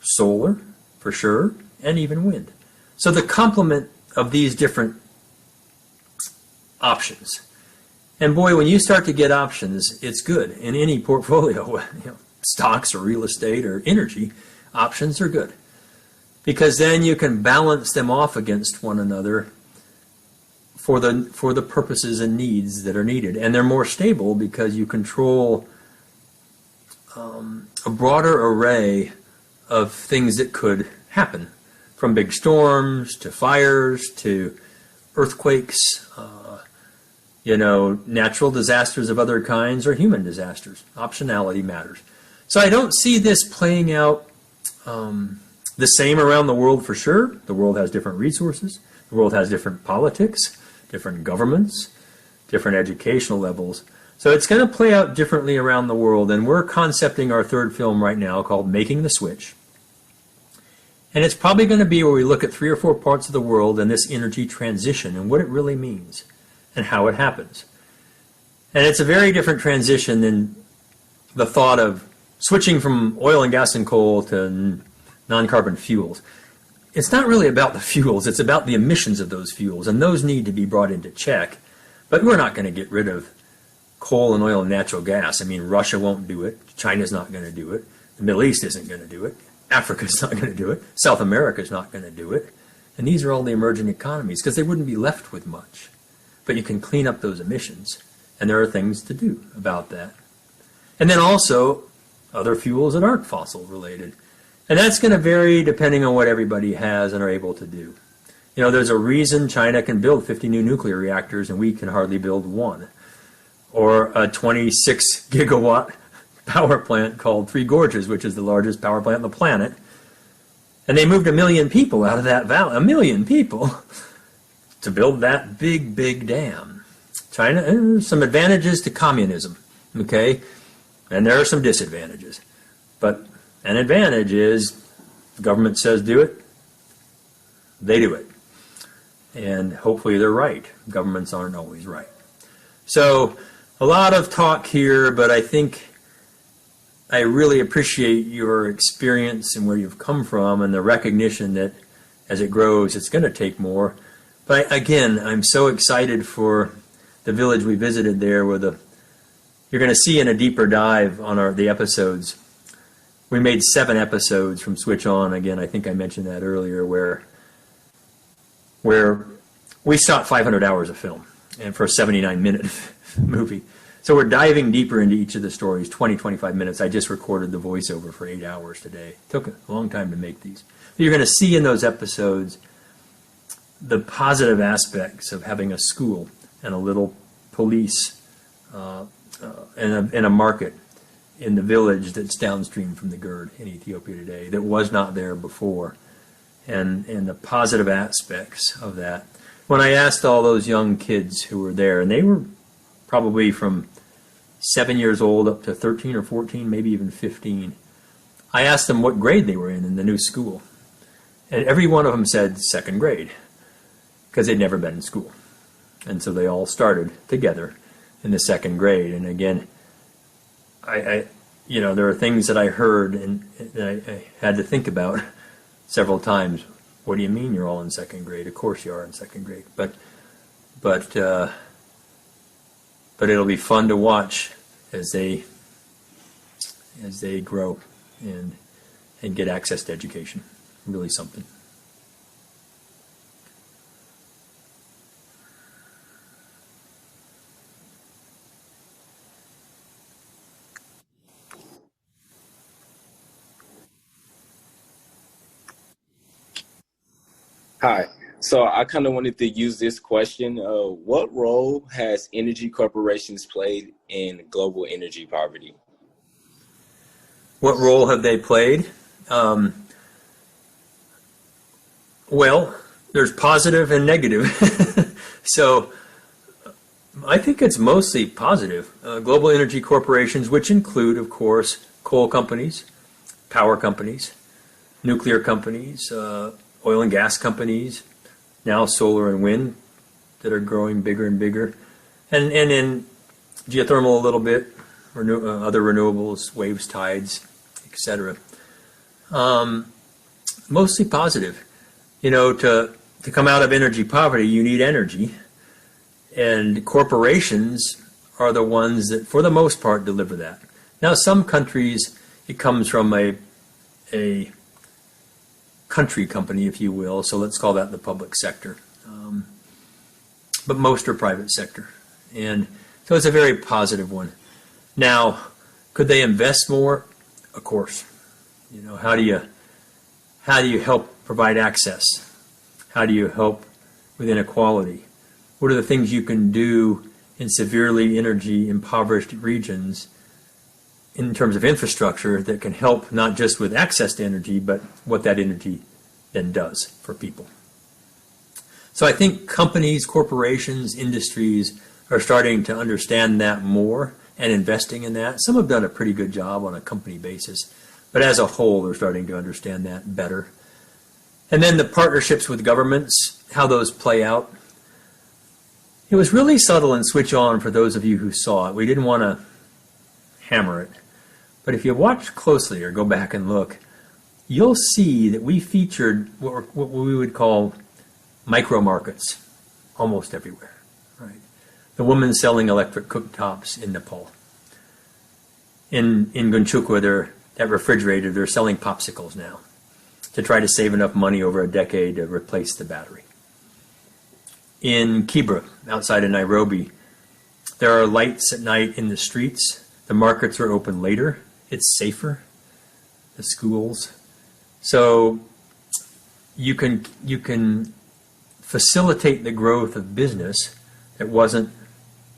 Speaker 4: solar, for sure, and even wind. So the complement of these different options. And boy, when you start to get options, it's good. In any portfolio, stocks or real estate or energy, options are good. Because then you can balance them off against one another for the purposes and needs that are needed. And they're more stable because you control a broader array of things that could happen, from big storms to fires to earthquakes, natural disasters of other kinds or human disasters. Optionality matters. So I don't see this playing out the same around the world for sure. The world has different resources. The world has different politics, different governments, different educational levels. So it's going to play out differently around the world. And we're concepting our third film right now called Making the Switch. And it's probably going to be where we look at 3 or 4 parts of the world and this energy transition and what it really means and how it happens. And it's a very different transition than the thought of switching from oil and gas and coal to non-carbon fuels. It's not really about the fuels, it's about the emissions of those fuels, and those need to be brought into check. But we're not going to get rid of coal and oil and natural gas. I mean, Russia won't do it, China's not going to do it, the Middle East isn't going to do it, Africa's not going to do it, South America's not going to do it. And these are all the emerging economies, because they wouldn't be left with much. But you can clean up those emissions, and there are things to do about that. And then also other fuels that aren't fossil related. And that's going to vary depending on what everybody has and are able to do. There's a reason China can build 50 new nuclear reactors and we can hardly build one. Or a 26 gigawatt power plant called Three Gorges, which is the largest power plant on the planet. And they moved 1 million people out of that valley, 1 million people, to build that big, big dam. China, there's some advantages to communism, okay? And there are some disadvantages. But an advantage is the government says do it, they do it. And hopefully they're right. Governments aren't always right.
Speaker 6: So a lot of talk here, but I think I really appreciate your experience and where you've come from and the recognition that as it grows, it's going to take more. But again, I'm so excited for the village we visited there where you're going to see in a deeper dive on the episodes. We made 7 episodes from Switch On. Again, I think I mentioned that earlier, where we shot 500 hours of film and for a 79-minute movie. So we're diving deeper into each of the stories, 20, 25 minutes. I just recorded the voiceover for 8 hours today. It took a long time to make these. But you're going to see in those episodes the positive aspects of having a school and a little police and a market in the village that's downstream from the GERD in Ethiopia today that was not there before, and the positive aspects of that. When I asked all those young kids who were there, and they were probably from 7 years old up to 13 or 14, maybe even 15, I asked them what grade they were in the new school. And every one of them said 2nd grade, because they'd never been in school. And so they all started together in the 2nd grade. And again, there are things that I heard and that I had to think about several times. What do you mean you're all in 2nd grade? Of course you are in 2nd grade. But it'll be fun to watch as they grow and get access to education. Really something.
Speaker 2: Hi. So I kind of wanted to use this question. What role has energy corporations played in global energy poverty?
Speaker 6: What role have they played? Well, there's positive and negative. So I think it's mostly positive. Global energy corporations, which include, of course, coal companies, power companies, nuclear companies, oil and gas companies, now solar and wind that are growing bigger and bigger, and in geothermal a little bit, other renewables, waves, tides, etc. Mostly positive. To come out of energy poverty, you need energy, and corporations are the ones that, for the most part, deliver that. Now, some countries, it comes from a country company, if you will, so let's call that the public sector. But most are private sector. And so it's a very positive one. Now, could they invest more? Of course. How do you help provide access? How do you help with inequality? What are the things you can do in severely energy impoverished regions in terms of infrastructure that can help not just with access to energy, but what that energy then does for people? So I think companies, corporations, industries are starting to understand that more and investing in that. Some have done a pretty good job on a company basis, but as a whole, they're starting to understand that better. And then the partnerships with governments, how those play out. It was really subtle and Switch On for those of you who saw it. We didn't want to hammer it. But if you watch closely or go back and look, you'll see that we featured what we would call micro markets almost everywhere. Right? The woman selling electric cooktops in Nepal. In Gunchukwa, that refrigerator, they're selling popsicles now to try to save enough money over a decade to replace the battery. In Kibra, outside of Nairobi, there are lights at night in the streets. The markets are open later. It's safer. The schools. So you can facilitate the growth of business that wasn't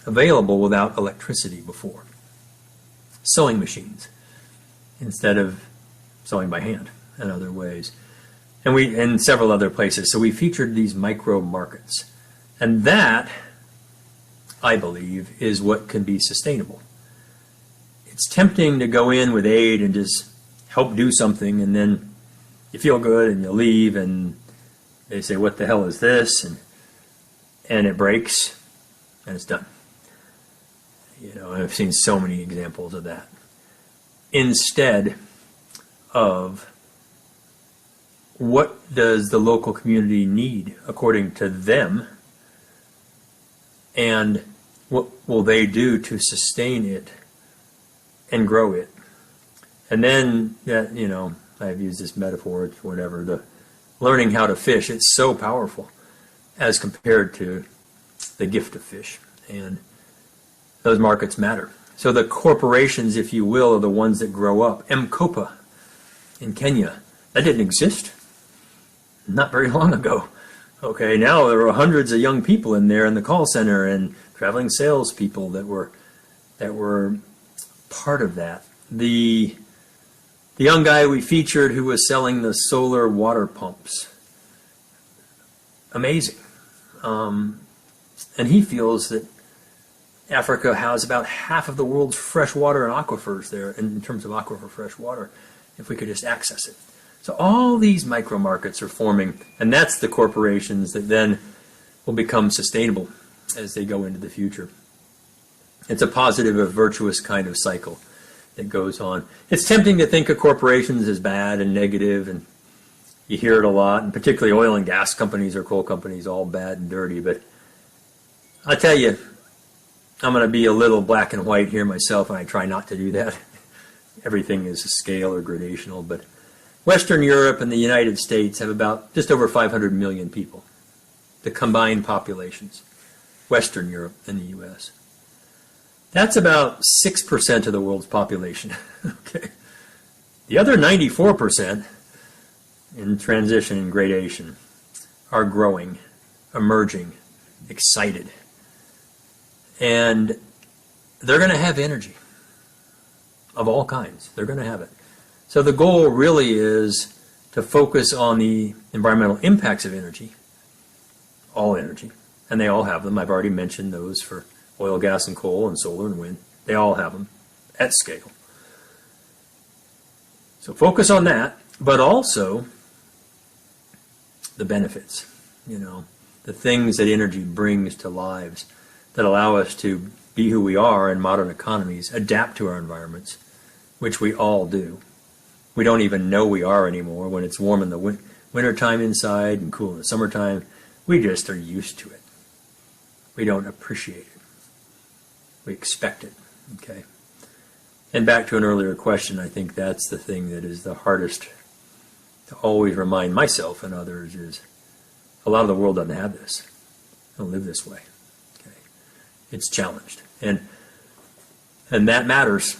Speaker 6: available without electricity before. Sewing machines instead of sewing by hand and other ways. And in several other places. So we featured these micro markets. And that, I believe, is what can be sustainable. It's tempting to go in with aid and just help do something, and then you feel good and you leave and they say, what the hell is this? And it breaks and it's done. I've seen so many examples of that. Instead of what does the local community need according to them, and what will they do to sustain it and grow it? And then, I've used this metaphor, it's whatever, the learning how to fish, it's so powerful as compared to the gift of fish. And those markets matter. So the corporations, if you will, are the ones that grow up. M-Kopa in Kenya, that didn't exist not very long ago. Okay, now there are hundreds of young people in there in the call center and traveling salespeople that were part of that. The young guy we featured who was selling the solar water pumps, amazing. And he feels that Africa has about half of the world's fresh water and aquifers there in terms of aquifer fresh water, if we could just access it. So all these micro markets are forming, and that's the corporations that then will become sustainable as they go into the future. It's a positive, a virtuous kind of cycle that goes on. It's tempting to think of corporations as bad and negative, and you hear it a lot, and particularly oil and gas companies or coal companies, all bad and dirty. But I tell you, I'm going to be a little black and white here myself, and I try not to do that. Everything is a scale or gradational, but Western Europe and the United States have about just over 500 million people, the combined populations, Western Europe and the U.S. That's about 6% of the world's population. Okay. The other 94% in transition and gradation are growing, emerging, excited. And they're going to have energy of all kinds. They're going to have it. So the goal really is to focus on the environmental impacts of energy, all energy, and they all have them. I've already mentioned those for oil, gas, and coal, and solar and wind. They all have them at scale. So focus on that, but also the benefits, the things that energy brings to lives that allow us to be who we are in modern economies, adapt to our environments, which we all do. We don't even know we are anymore when it's warm in the wintertime inside and cool in the summertime. We just are used to it. We don't appreciate it. We expect it. Okay. And back to an earlier question, I think that's the thing that is the hardest to always remind myself and others is a lot of the world doesn't have this. They don't live this way. Okay. It's challenged. And that matters.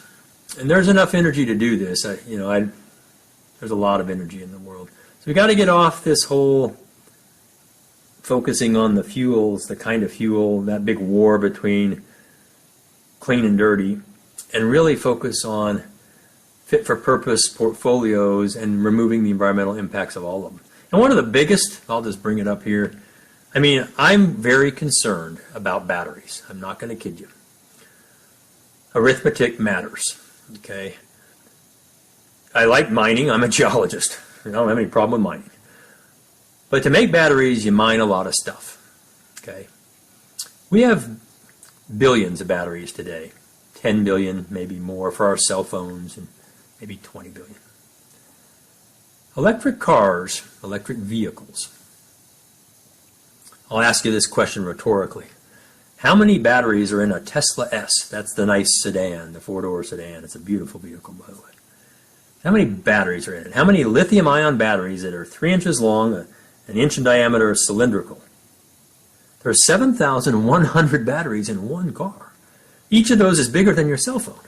Speaker 6: And there's enough energy to do this. There's a lot of energy in the world. So we got to get off this whole focusing on the fuels, the kind of fuel, that big war between clean and dirty, and really focus on fit-for-purpose portfolios and removing the environmental impacts of all of them. And one of the biggest, I'll just bring it up here, I'm very concerned about batteries. I'm not going to kid you. Arithmetic matters, okay? I like mining. I'm a geologist. I don't have any problem with mining. But to make batteries, you mine a lot of stuff, okay? We have billions of batteries today, 10 billion, maybe more for our cell phones, and maybe 20 billion. Electric cars, electric vehicles. I'll ask you this question rhetorically. How many batteries are in a Tesla S? That's the nice sedan, the four-door sedan. It's a beautiful vehicle, by the way. How many batteries are in it? How many lithium-ion batteries that are 3 inches long, an inch in diameter, cylindrical? There are 7,100 batteries in one car. Each of those is bigger than your cell phone.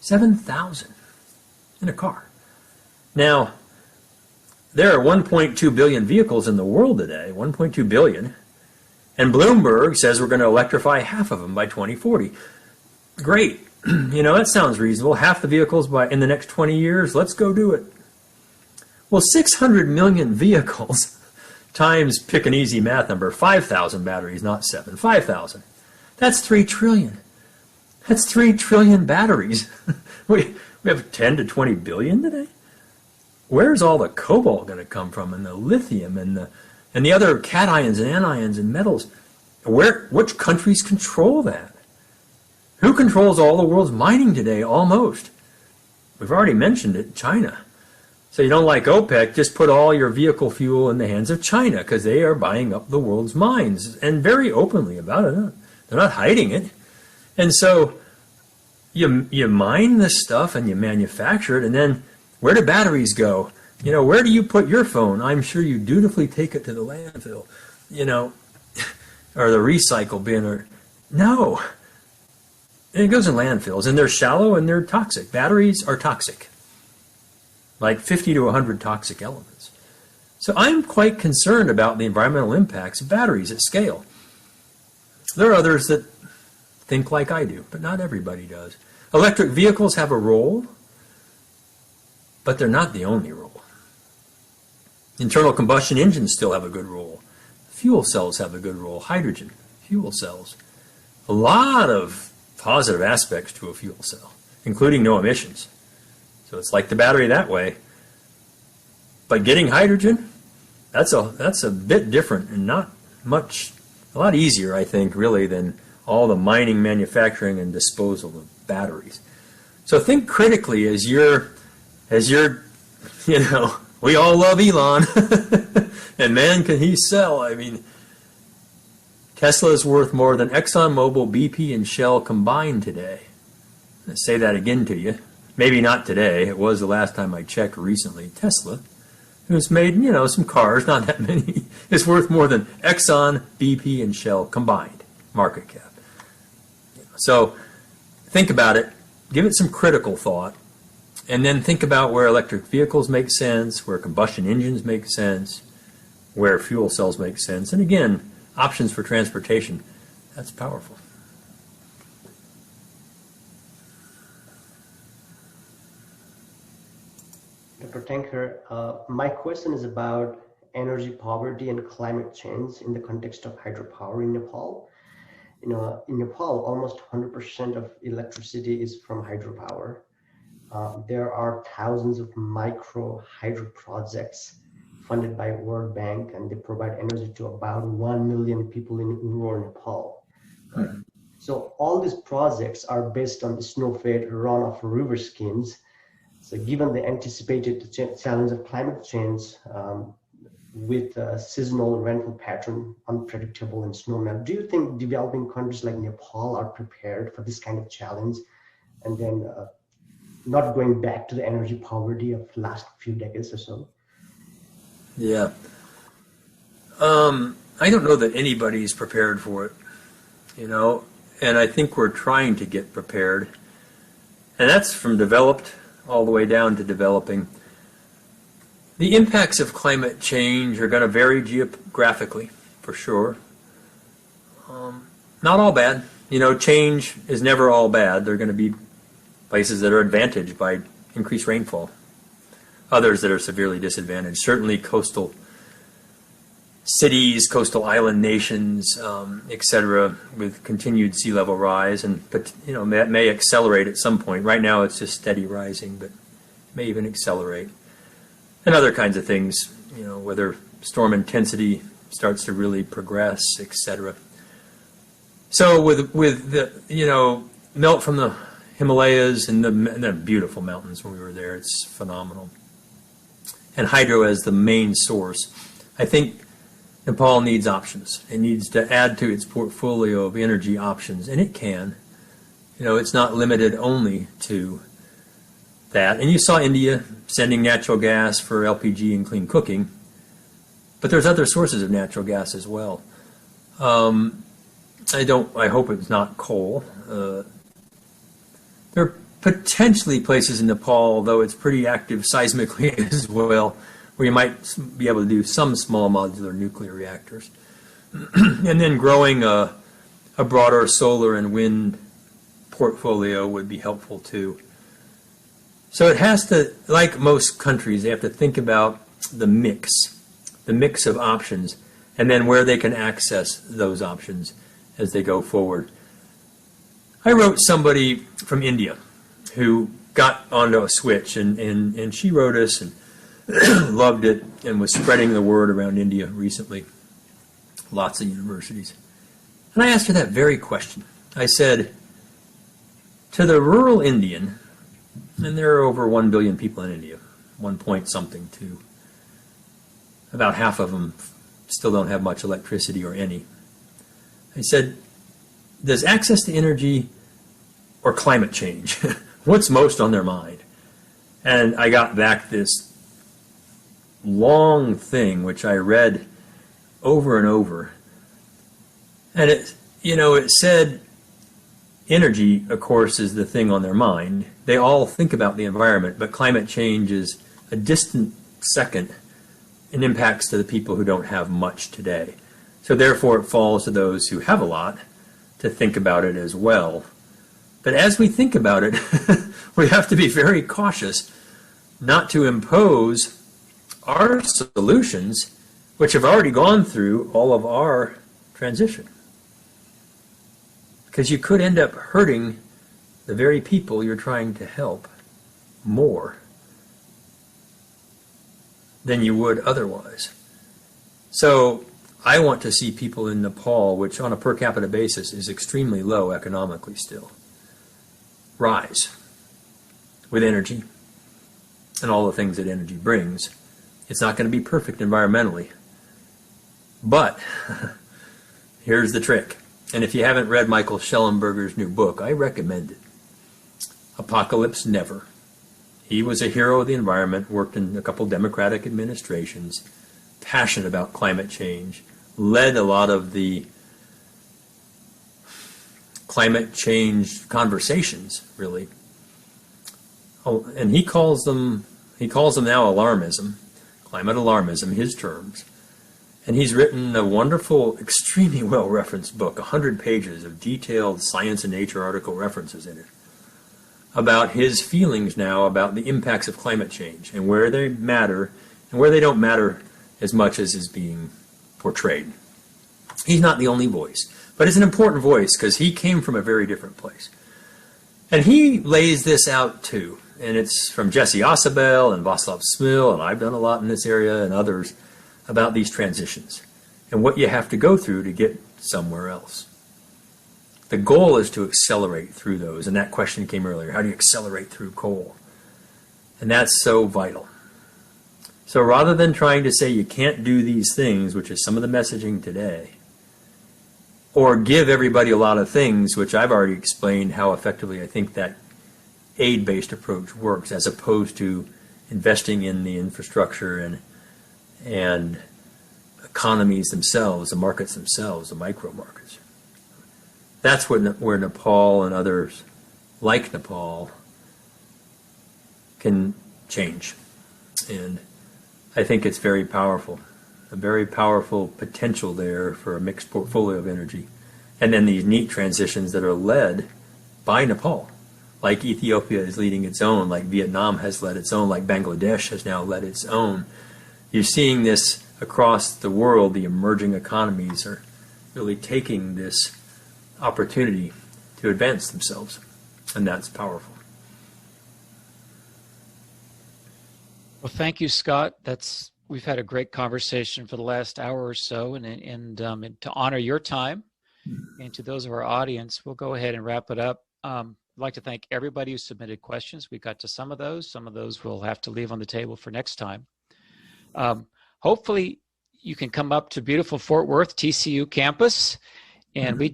Speaker 6: 7,000 in a car. Now, there are 1.2 billion vehicles in the world today, 1.2 billion, and Bloomberg says we're going to electrify half of them by 2040. Great. That sounds reasonable. Half the vehicles in the next 20 years, let's go do it. Well, 600 million vehicles times, pick an easy math number, 5,000 batteries, not 7, 5,000. That's 3 trillion. That's 3 trillion batteries. We have 10 to 20 billion today? Where's all the cobalt going to come from, and the lithium, and the other cations and anions and metals? Which countries control that?
Speaker 4: Who controls all the world's mining today? Almost. We've already mentioned it, China. So you don't like OPEC, just put all your vehicle fuel in the hands of China because they are buying up the world's mines, and very openly about it. They're not hiding it. And so you mine this stuff and you manufacture it, and then where do batteries go? Where do you put your phone? I'm sure you dutifully take it to the landfill, or the recycle bin, or no. And it goes in landfills, and they're shallow and they're toxic. Batteries are toxic, like 50 to 100 toxic elements. So I'm quite concerned about the environmental impacts of batteries at scale. There are others that think like I do, but not everybody does. Electric vehicles have a role, but they're not the only role. Internal combustion engines still have a good role. Fuel cells have a good role. Hydrogen, fuel cells. A lot of positive aspects to a fuel cell, including no emissions. So it's like the battery that way. But getting hydrogen, that's a bit different and not much, a lot easier, I think, really, than all the mining, manufacturing, and disposal of batteries. So think critically as you're, we all love Elon, and man, can he sell. I mean, Tesla is worth more than ExxonMobil, BP, and Shell combined today. I'll say that again to you. Maybe not today. It was the last time I checked recently. Tesla, who's made, some cars, not that many, is worth more than Exxon, BP, and Shell combined market cap. So think about it. Give it some critical thought. And then think about where electric vehicles make sense, where combustion engines make sense, where fuel cells make sense. And again, options for transportation. That's powerful.
Speaker 5: Dr. Tinker, my question is about energy poverty and climate change in the context of hydropower in Nepal. In Nepal, almost 100% of electricity is from hydropower. There are thousands of micro hydro projects funded by World Bank, and they provide energy to about 1 million people in rural Nepal. Mm-hmm. So all these projects are based on the snow-fed runoff river schemes. So given the anticipated challenge of climate change with seasonal rainfall pattern, unpredictable and snowmelt, do you think developing countries like Nepal are prepared for this kind of challenge, and then not going back to the energy poverty of last few decades or so?
Speaker 4: Yeah. I don't know that anybody's prepared for it, and I think we're trying to get prepared. And that's from developed all the way down to developing. The impacts of climate change are going to vary geographically, for sure. Not all bad. Change is never all bad. There are going to be places that are advantaged by increased rainfall, others that are severely disadvantaged. Certainly coastal cities, coastal island nations, etc., with continued sea level rise, and that may accelerate at some point. Right now it's just steady rising, but may even accelerate. And other kinds of things, whether storm intensity starts to really progress, etc. So with the melt from the Himalayas and the beautiful mountains when we were there, it's phenomenal. And hydro as the main source. I think Nepal needs options. It needs to add to its portfolio of energy options, and it can. It's not limited only to that. And you saw India sending natural gas for LPG and clean cooking, but there's other sources of natural gas as well. I hope it's not coal. There are potentially places in Nepal, though it's pretty active seismically as well, where you might be able to do some small modular nuclear reactors. And then growing a broader solar and wind portfolio would be helpful too. So it has to, like most countries, they have to think about the mix of options, and then where they can access those options as they go forward. I wrote somebody from India who got onto a switch, and she wrote us and loved it and was spreading the word around India recently, lots of universities. And I asked her that very question. I said,
Speaker 6: to the rural Indian, and there are over 1 billion people in India, 1 point something to about half of them still don't have much electricity or any. I said, does access to energy or climate change? What's most on their mind? And I got back this long thing, which I read over and over. And it said energy, of course, is the thing on their mind. They all think about the environment, but climate change is a distant second and impacts to the people who don't have much today. So therefore it falls to those who have a lot to think about it as well. But as we think about it, we have to be very cautious not to impose our solutions, which have already gone through all of our transition. Because you could end up hurting the very people you're trying to help more than you would otherwise. So I want to see people in Nepal, which on a per capita basis is extremely low economically still, rise with energy and all the things that energy brings. It's not going to be perfect environmentally, but here's the trick. And if you haven't read Michael Schellenberger's new book, I recommend it. Apocalypse Never. He was a hero of the environment, worked in a couple Democratic administrations, passionate about climate change, led a lot of the climate change conversations, really. Oh, and he calls them now alarmism, climate alarmism, his terms. And he's written a wonderful, extremely well-referenced book, 100 pages of detailed Science and Nature article references in it, about his feelings now about the impacts of climate change and where they matter and where they don't matter as much as is being portrayed. He's not the only voice, but it's an important voice because he came from a very different place. And he lays this out too, and it's from Jesse Osabel and Václav Smil, and I've done a lot in this area and others, about these transitions and what you have to go through to get somewhere else. The goal is to accelerate through those, and that question came earlier, how do you accelerate through coal? And that's so vital. So rather than trying to say you can't do these things, which is some of the messaging today, or give everybody a lot of things, which I've already explained how effectively I think that aid-based approach works, as opposed to investing in the infrastructure and economies themselves, the markets themselves, the micro markets. That's where Nepal and others like Nepal can change. And I think it's very powerful, a very powerful potential there for a mixed portfolio of energy. And then these neat transitions that are led by Nepal, like Ethiopia is leading its own, like Vietnam has led its own, like Bangladesh has now led its own. You're seeing this across the world. The emerging economies are really taking this opportunity to advance themselves, and that's powerful.
Speaker 1: Well, thank you, Scott. We've had a great conversation for the last hour or so, and to honor your time and to those of our audience, we'll go ahead and wrap it up. I'd like to thank everybody who submitted questions. We got to some of those. Some of those we'll have to leave on the table for next time. Hopefully you can come up to beautiful Fort Worth TCU campus. And we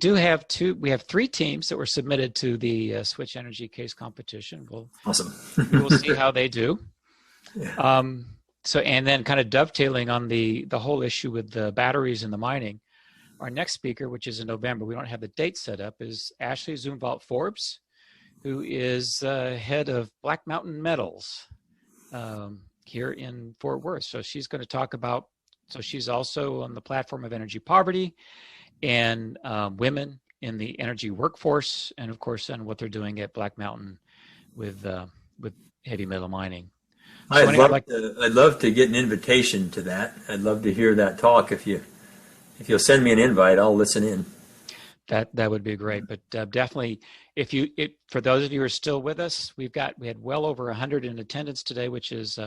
Speaker 1: have 3 teams that were submitted to the Switch Energy Case competition.
Speaker 6: Awesome.
Speaker 1: We'll see how they do.
Speaker 6: Yeah.
Speaker 1: So, and then kind of dovetailing on the whole issue with the batteries and the mining, our next speaker, which is in November, we don't have the date set up, is Ashley Zumwalt Forbes, who is head of Black Mountain Metals here in Fort Worth. So she's going to talk about, so she's also on the platform of energy poverty and women in the energy workforce, and of course, and what they're doing at Black Mountain with heavy metal mining. So
Speaker 6: I'd love to get an invitation to that. I'd love to hear that talk. If you'll send me an invite, I'll listen in.
Speaker 1: That would be great. But definitely, for those of you who are still with us, we had well over 100 in attendance today, which is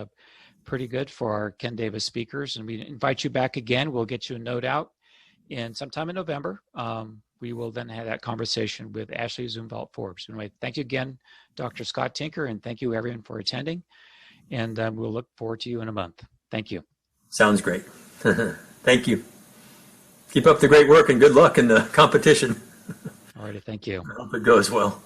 Speaker 1: pretty good for our Ken Davis speakers. And we invite you back again. We'll get you a note out sometime in November. we will then have that conversation with Ashley Zumwalt Forbes. Anyway, thank you again, Dr. Scott Tinker, and thank you everyone for attending. And we'll look forward to you in a month. Thank you.
Speaker 4: Sounds great. Thank you. Keep up the great work and good luck in the competition.
Speaker 1: All righty, thank you.
Speaker 4: I hope it goes well.